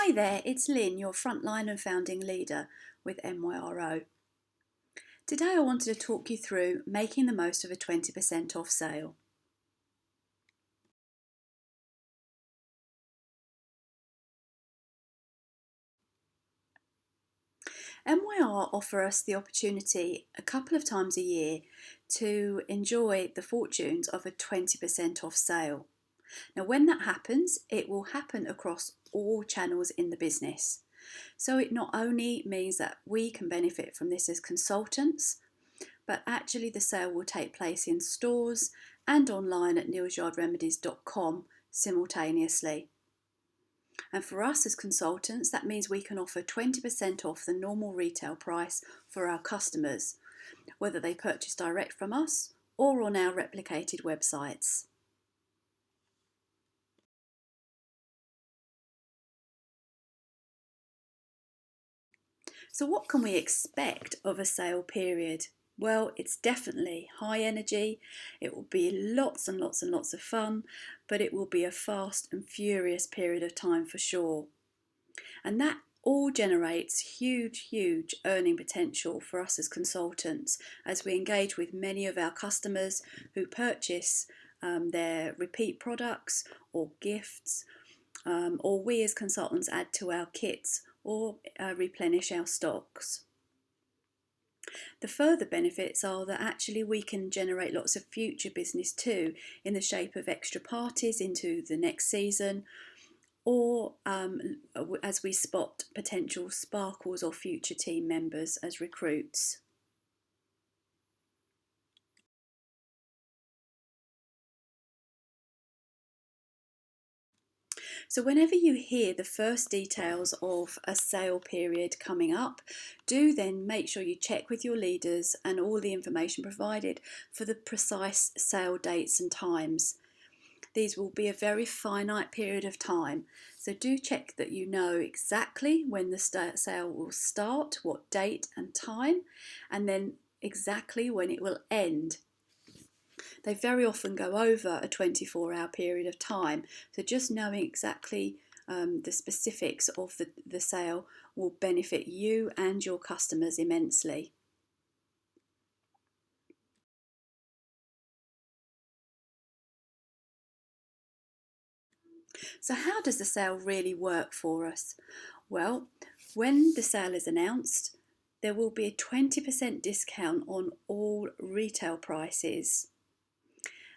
Hi there, it's Lynn, your frontline and founding leader with MYRO. Today I wanted to talk you through making the most of a 20% off sale. MYR offer us the opportunity a couple of times a year to enjoy the fortunes of a 20% off sale. Now when that happens, it will happen across all channels in the business. So it not only means that we can benefit from this as consultants, but actually the sale will take place in stores and online at nealsyardremedies.com simultaneously. And for us as consultants, that means we can offer 20% off the normal retail price for our customers, whether they purchase direct from us or on our replicated websites. So what can we expect of a sale period? Well, it's definitely high energy. It will be lots and lots and lots of fun, but it will be a fast and furious period of time for sure. And that all generates huge earning potential for us as consultants as we engage with many of our customers who purchase their repeat products or gifts, or we as consultants add to our kits or replenish our stocks. The further benefits are that actually we can generate lots of future business too, in the shape of extra parties into the next season, or as we spot potential sparkles or future team members as recruits. So whenever you hear the first details of a sale period coming up, do then make sure you check with your leaders and all the information provided for the precise sale dates and times. These will be a very finite period of time, so do check that you know exactly when the sale will start, what date and time, and then exactly when it will end. They very often go over a 24-hour period of time, so just knowing exactly the specifics of the sale will benefit you and your customers immensely. So how does the sale really work for us? Well, when the sale is announced, there will be a 20% discount on all retail prices.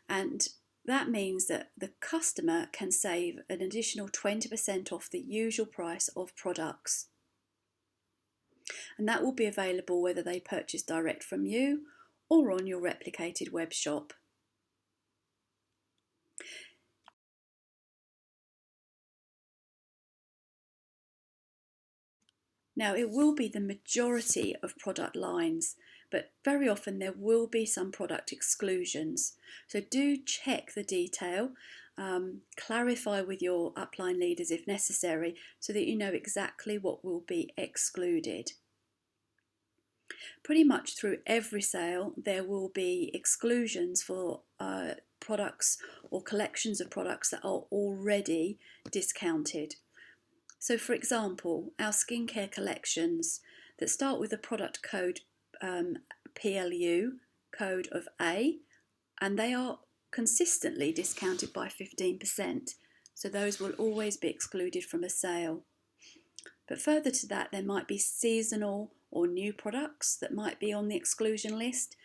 And that means that the customer can save an additional 20% off the usual price of products. And that will be available whether they purchase direct from you or on your replicated web shop. Now, it will be the majority of product lines, but very often there will be some product exclusions. So do check the detail, clarify with your upline leaders if necessary, so that you know exactly what will be excluded. Pretty much through every sale, there will be exclusions for products or collections of products that are already discounted. So for example, our skincare collections that start with the product code PLU, code of A, and they are consistently discounted by 15%. So those will always be excluded from a sale. But further to that, there might be seasonal or new products that might be on the exclusion list,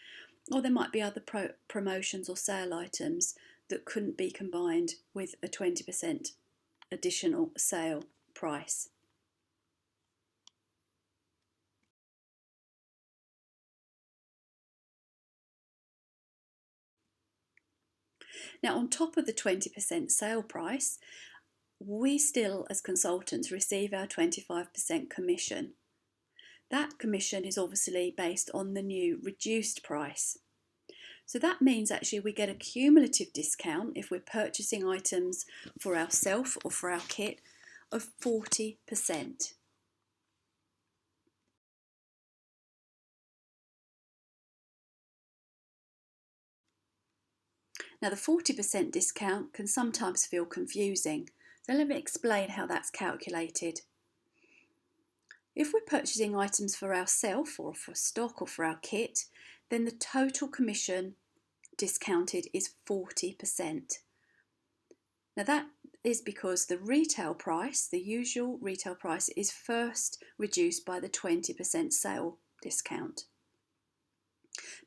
or there might be other promotions or sale items that couldn't be combined with a 20% additional sale price. Now, on top of the 20% sale price, we still, as consultants, receive our 25% commission. That commission is obviously based on the new reduced price. So that means actually we get a cumulative discount if we're purchasing items for ourselves or for our kit of 40%. Now the 40% discount can sometimes feel confusing, so let me explain how that's calculated. If we're purchasing items for ourselves or for stock or for our kit, then the total commission discounted is 40%. Now that is because the retail price, the usual retail price, is first reduced by the 20% sale discount.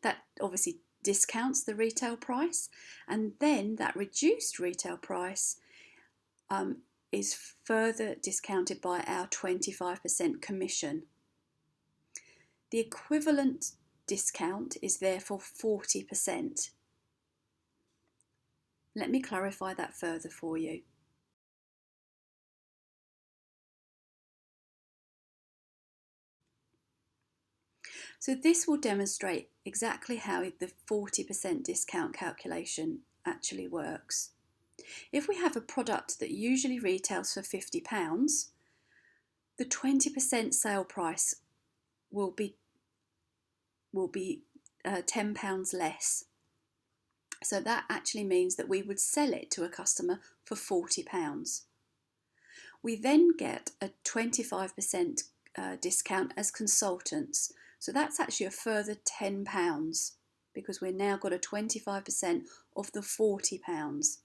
That obviously discounts the retail price, and then that reduced retail price is further discounted by our 25% commission. The equivalent discount is therefore 40%. Let me clarify that further for you. So this will demonstrate exactly how the 40% discount calculation actually works. If we have a product that usually retails for £50, the 20% sale price will be £10 less. So that actually means that we would sell it to a customer for £40. We then get a 25% discount as consultants. So that's actually a further £10 because we've now got a 25% of the £40.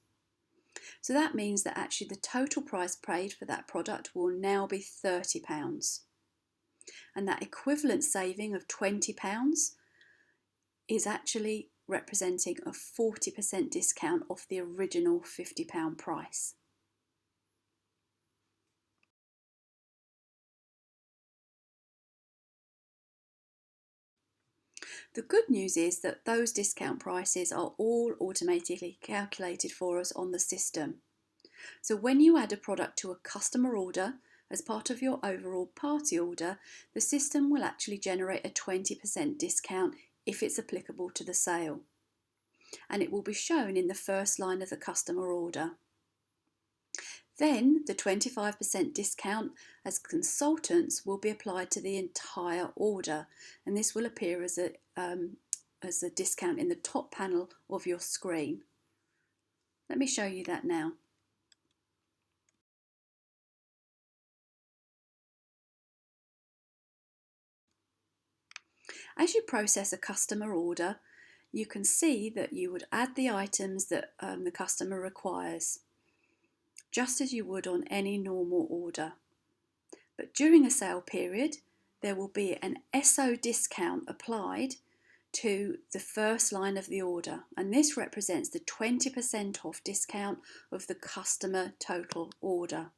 So that means that actually the total price paid for that product will now be £30. And that equivalent saving of £20 is actually representing a 40% discount off the original £50 price. The good news is that those discount prices are all automatically calculated for us on the system. So when you add a product to a customer order as part of your overall party order, the system will actually generate a 20% discount if it's applicable to the sale. And it will be shown in the first line of the customer order. Then the 25% discount as consultants will be applied to the entire order, and this will appear as a discount in the top panel of your screen. Let me show you that now. As you process a customer order, you can see that you would add the items that the customer requires, just as you would on any normal order. But during a sale period, there will be an SO discount applied to the first line of the order, and this represents the 20% off discount of the customer total order.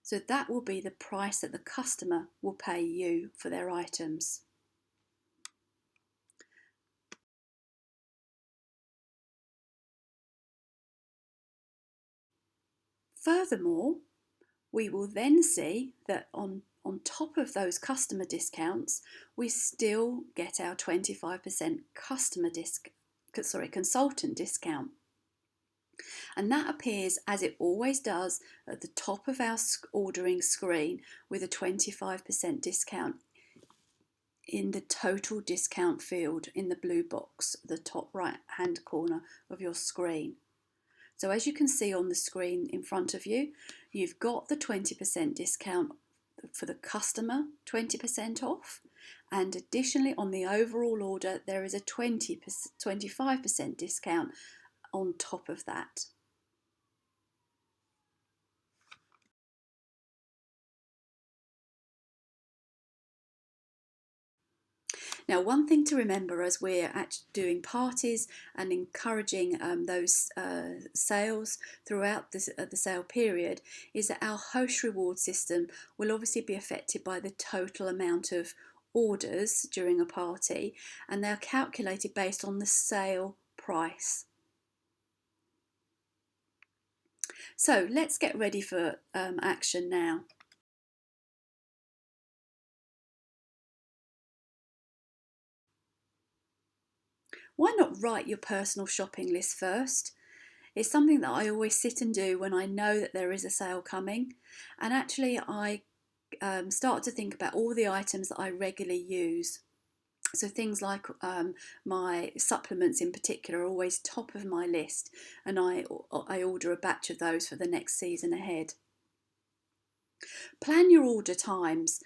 So that will be the price that the customer will pay you for their items. Furthermore, we will then see that on top of those customer discounts, we still get our 25% consultant discount. And that appears, as it always does, at the top of our ordering screen with a 25% discount in the total discount field in the blue box at the top right hand corner of your screen. So as you can see on the screen in front of you, you've got the 20% discount for the customer, 20% off, and additionally on the overall order there is a 25% discount on top of that. Now, one thing to remember as we're actually doing parties and encouraging those sales throughout the sale period is that our host reward system will obviously be affected by the total amount of orders during a party, and they're calculated based on the sale price. So let's get ready for action now. Why not write your personal shopping list first? It's something that I always sit and do when I know that there is a sale coming, and actually I start to think about all the items that I regularly use. So things like my supplements in particular are always top of my list, and I order a batch of those for the next season ahead. Plan your order times.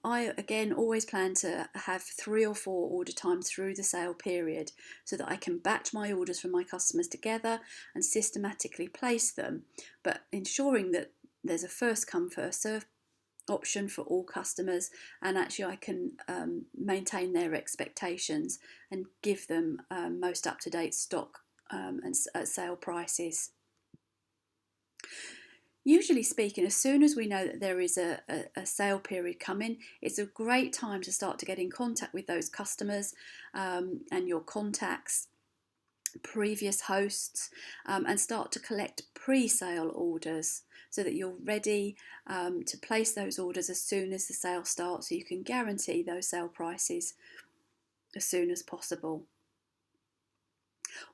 I again always plan to have 3 or 4 order times through the sale period so that I can batch my orders from my customers together and systematically place them, but ensuring that there's a first come, first serve option for all customers, and actually I can maintain their expectations and give them most up-to-date stock and at sale prices. Usually speaking, as soon as we know that there is a sale period coming, it's a great time to start to get in contact with those customers and your contacts, previous hosts, and start to collect pre-sale orders so that you're ready to place those orders as soon as the sale starts, so you can guarantee those sale prices as soon as possible.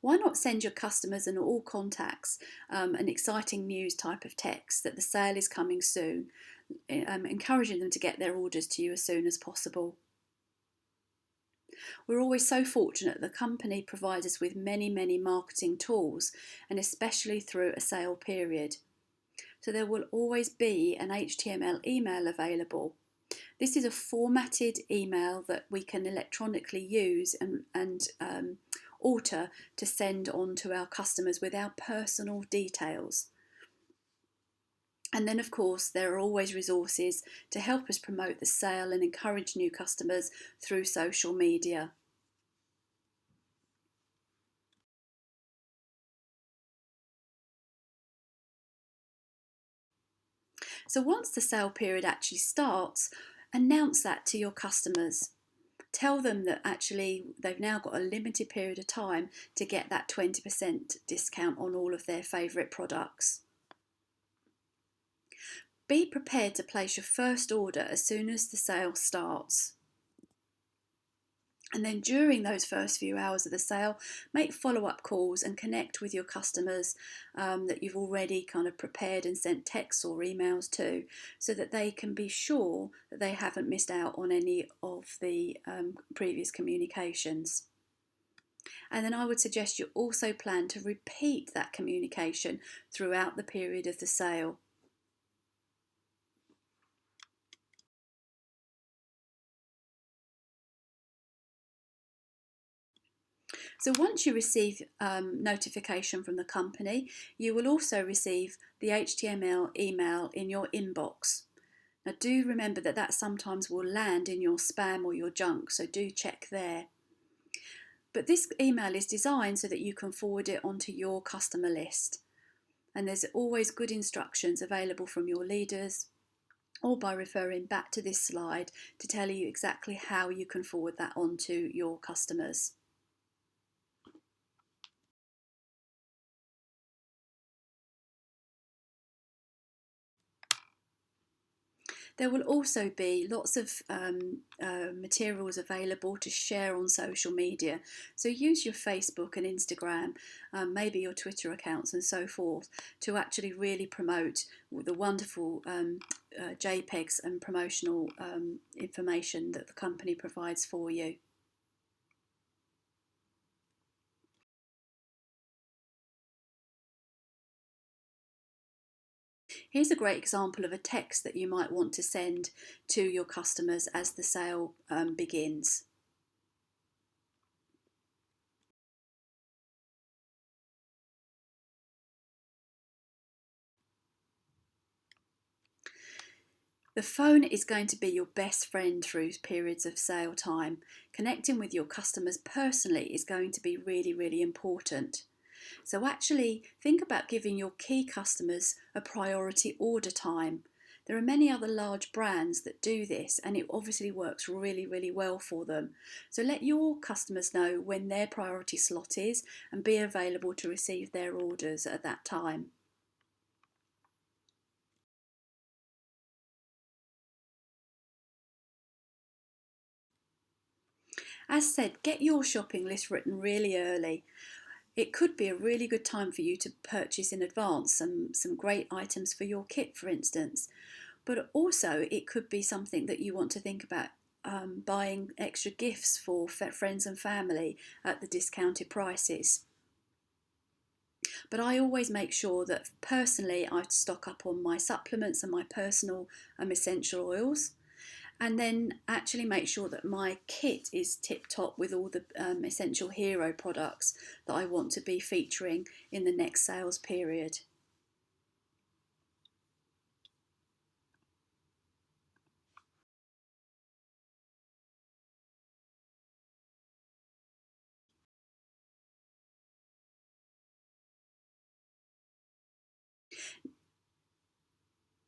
Why not send your customers and all contacts an exciting news type of text that the sale is coming soon, encouraging them to get their orders to you as soon as possible. We're always so fortunate the company provides us with many, many marketing tools, and especially through a sale period. So there will always be an HTML email available. This is a formatted email that we can electronically use and alter to send on to our customers with our personal details. And then, of course, there are always resources to help us promote the sale and encourage new customers through social media. So once the sale period actually starts, announce that to your customers. Tell them that actually they've now got a limited period of time to get that 20% discount on all of their favourite products. Be prepared to place your first order as soon as the sale starts. And then during those first few hours of the sale, make follow-up calls and connect with your customers that you've already kind of prepared and sent texts or emails to, so that they can be sure that they haven't missed out on any of the previous communications. And then I would suggest you also plan to repeat that communication throughout the period of the sale. So once you receive notification from the company, you will also receive the HTML email in your inbox. Now do remember that that sometimes will land in your spam or your junk, so do check there. But this email is designed so that you can forward it onto your customer list. And there's always good instructions available from your leaders, or by referring back to this slide to tell you exactly how you can forward that on to your customers. There will also be lots of materials available to share on social media. So use your Facebook and Instagram, maybe your Twitter accounts and so forth, to actually really promote the wonderful JPEGs and promotional information that the company provides for you. Here's a great example of a text that you might want to send to your customers as the sale begins. The phone is going to be your best friend through periods of sale time. Connecting with your customers personally is going to be really, really important. So actually think about giving your key customers a priority order time. There are many other large brands that do this, and it obviously works really, really well for them. So let your customers know when their priority slot is and be available to receive their orders at that time. As said, get your shopping list written really early. It could be a really good time for you to purchase in advance some great items for your kit, for instance. But also, it could be something that you want to think about buying extra gifts for friends and family at the discounted prices. But I always make sure that personally I stock up on my supplements and my personal essential oils, and then actually make sure that my kit is tip top with all the essential hero products that I want to be featuring in the next sales period.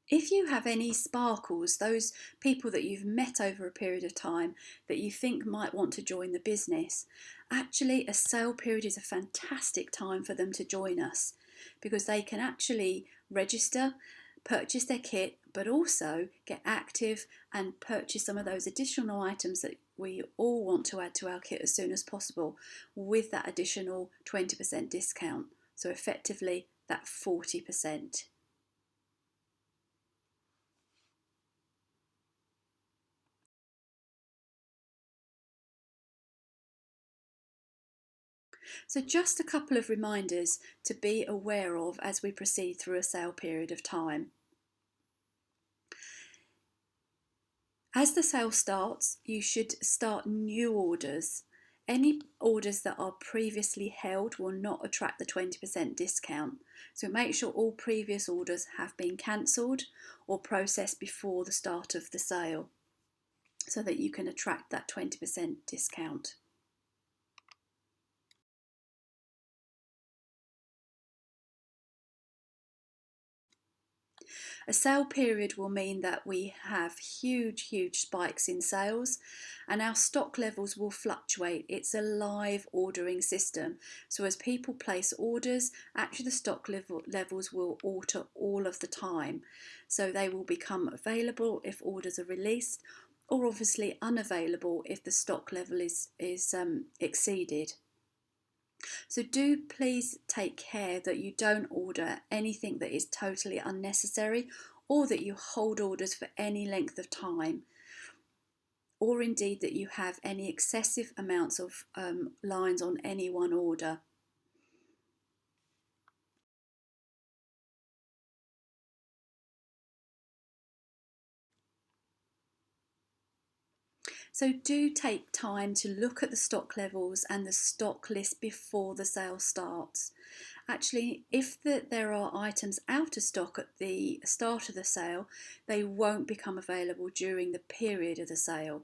If you have any sparkles, those people that you've met over a period of time that you think might want to join the business, actually a sale period is a fantastic time for them to join us, because they can actually register, purchase their kit, but also get active and purchase some of those additional items that we all want to add to our kit as soon as possible with that additional 20% discount. So effectively that 40%. So just a couple of reminders to be aware of as we proceed through a sale period of time. As the sale starts, you should start new orders. Any orders that are previously held will not attract the 20% discount. So make sure all previous orders have been cancelled or processed before the start of the sale so that you can attract that 20% discount. A sale period will mean that we have huge spikes in sales, and our stock levels will fluctuate. It's a live ordering system. So as people place orders, actually the stock levels will alter all of the time. So they will become available if orders are released, or obviously unavailable if the stock level is exceeded. So do please take care that you don't order anything that is totally unnecessary, or that you hold orders for any length of time, or indeed that you have any excessive amounts of lines on any one order. So do take time to look at the stock levels and the stock list before the sale starts. Actually, if there are items out of stock at the start of the sale, they won't become available during the period of the sale.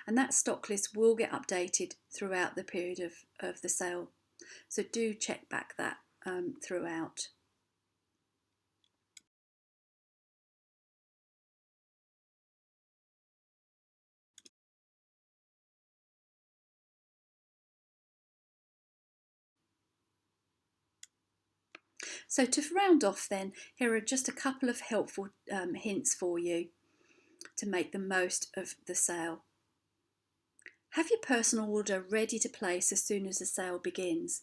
And that stock list will get updated throughout the period of the sale. So do check back that throughout. So to round off then, here are just a couple of helpful hints for you to make the most of the sale. Have your personal order ready to place as soon as the sale begins.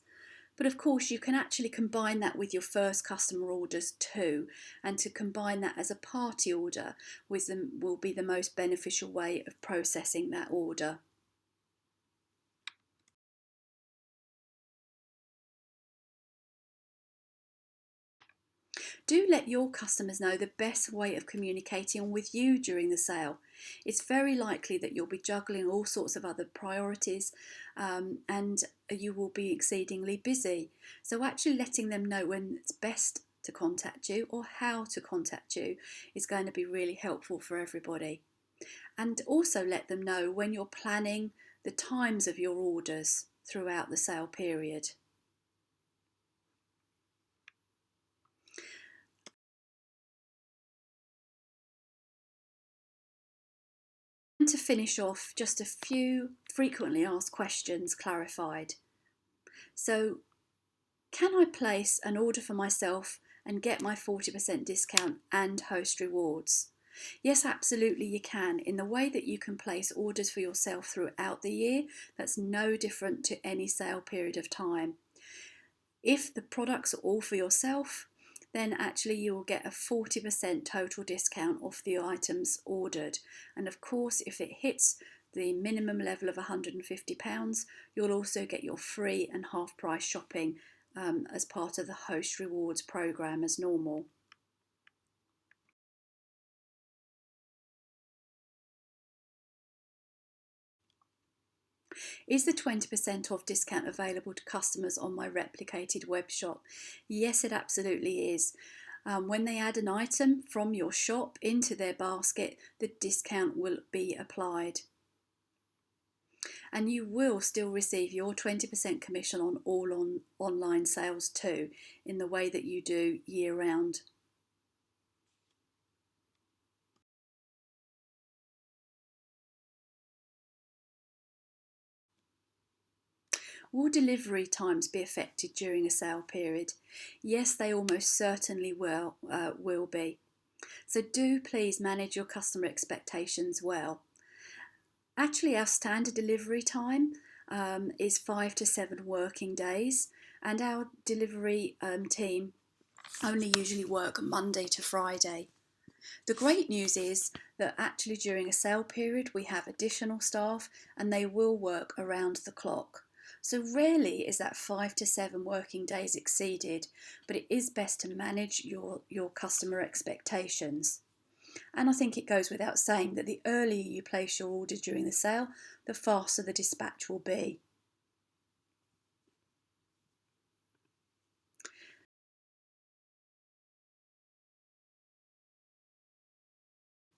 But of course you can actually combine that with your first customer orders too, and to combine that as a party order with them will be the most beneficial way of processing that order. Do let your customers know the best way of communicating with you during the sale. It's very likely that you'll be juggling all sorts of other priorities and you will be exceedingly busy. So actually letting them know when it's best to contact you or how to contact you is going to be really helpful for everybody. And also let them know when you're planning the times of your orders throughout the sale period. And to finish off, just a few frequently asked questions clarified. So, can I place an order for myself and get my 40% discount and host rewards? Yes, absolutely you can, in the way that you can place orders for yourself throughout the year. That's no different to any sale period of time. If the products are all for yourself, then actually you will get a 40% total discount off the items ordered. And of course, if it hits the minimum level of £150, you'll also get your free and half price shopping as part of the Host Rewards programme as normal. Is the 20% off discount available to customers on my replicated web shop? Yes, it absolutely is. When they add an item from your shop into their basket, the discount will be applied. And you will still receive your 20% commission on all online sales too, in the way that you do year round. Will delivery times be affected during a sale period? Yes, they almost certainly will be. So do please manage your customer expectations well. Actually, our standard delivery time is 5 to 7 working days, and our delivery team only usually work Monday to Friday. The great news is that actually during a sale period we have additional staff and they will work around the clock. So rarely is that 5 to 7 working days exceeded, but it is best to manage your customer expectations. And I think it goes without saying that the earlier you place your order during the sale, the faster the dispatch will be.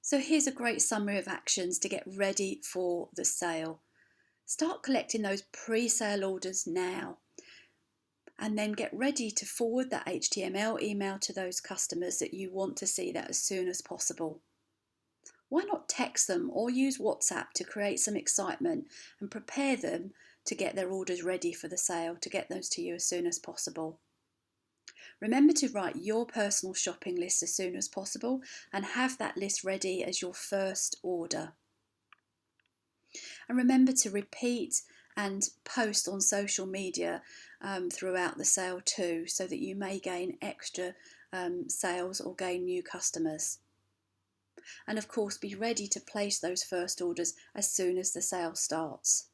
So here's a great summary of actions to get ready for the sale. Start collecting those pre-sale orders now, and then get ready to forward that HTML email to those customers that you want to see that as soon as possible. Why not text them or use WhatsApp to create some excitement and prepare them to get their orders ready for the sale, to get those to you as soon as possible. Remember to write your personal shopping list as soon as possible and have that list ready as your first order. And remember to repeat and post on social media throughout the sale too, so that you may gain extra sales or gain new customers. And of course, be ready to place those first orders as soon as the sale starts.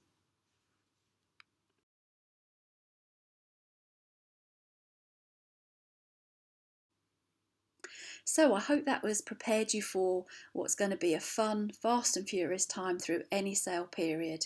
So I hope that was prepared you for what's going to be a fun, fast and furious time through any sale period.